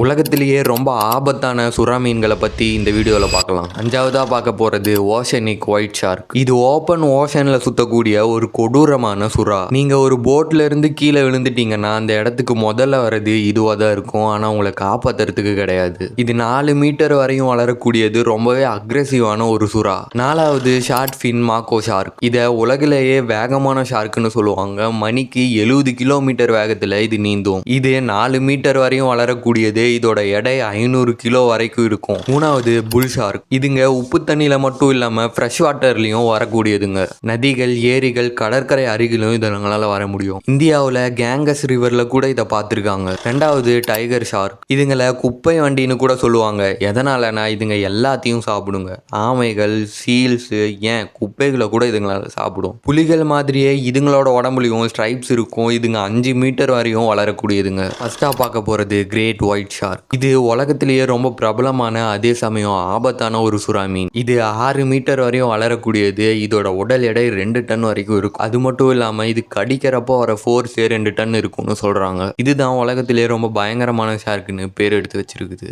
உலகத்திலேயே ரொம்ப ஆபத்தான சுறா மீன்களை பற்றி இந்த வீடியோவில் பார்க்கலாம். அஞ்சாவதாக பார்க்க போகிறது ஓஷனிக் ஒயிட் ஷார்க். இது ஓப்பன் ஓஷனில் சுற்றக்கூடிய ஒரு கொடூரமான சுறா. நீங்கள் ஒரு போட்டில் இருந்து கீழே விழுந்துட்டீங்கன்னா அந்த இடத்துக்கு முதல்ல வர்றது இதுவாக தான் இருக்கும். ஆனால் உங்களை காப்பாற்றுறதுக்கு கிடையாது. இது 4 மீட்டர் வரையும் வளரக்கூடியது. ரொம்பவே அக்ரெசிவான ஒரு சுறா. 4வது ஷார்ட் ஃபின் மாக்கோ ஷார்க். இதை உலகிலேயே வேகமான ஷார்க்குன்னு சொல்லுவாங்க. மணிக்கு 70 கிலோமீட்டர் வேகத்தில் இது நீந்தும். இது 4 மீட்டர் வரையும் வளரக்கூடியது. இதோட எடை 500 கிலோ வரைக்கும் இருக்கும். 3வது புல் ஷார்க். இதுங்க உப்பு தண்ணியில மட்டும் இல்லாம ஃப்ரெஷ் வாட்டர்லயும் வரக்கூடியதுங்க. நதிகள், ஏரிகள், கடற்கரை அருகிலும் இதனால வர முடியும். இந்தியாவில் கேங்கஸ் ரிவர்ல கூட இதை பார்த்துருக்காங்க. 2வது டைகர் ஷார்க். இதுங்களை குப்பை வண்டின்னு கூட சொல்லுவாங்க. எதனாலனா இதுங்க எல்லாத்தையும் சாப்பிடுங்க. ஆமைகள், சீல்ஸ், ஏன் குப்பைகளை கூட இதுங்களால சாப்பிடும். புலிகள் மாதிரியே இதுங்களோட உடம்புலையும் ஸ்ட்ரைப்ஸ் இருக்கும். இதுங்க 5 மீட்டர் வரையும் வளரக்கூடியதுங்க. ஃபர்ஸ்டா பார்க்க போறது கிரேட் ஒயிட் ஷார்க். இது உலகத்திலேயே ரொம்ப பிரபலமான, அதே சமயம் ஆபத்தான ஒரு சுறா மீன். இது 6 மீட்டர் வரையும் வளரக்கூடியது. இதோட உடல் எடை 2 டன் வரைக்கும் இருக்கும். அது மட்டும் இல்லாம இது கடிக்கிறப்போ வர ஃபோர்ஸே 2 டன் இருக்கும்னு சொல்றாங்க. இதுதான் உலகத்திலேயே ரொம்ப பயங்கரமான ஷார்க்குன்னு பேர் எடுத்து வச்சிருக்குது.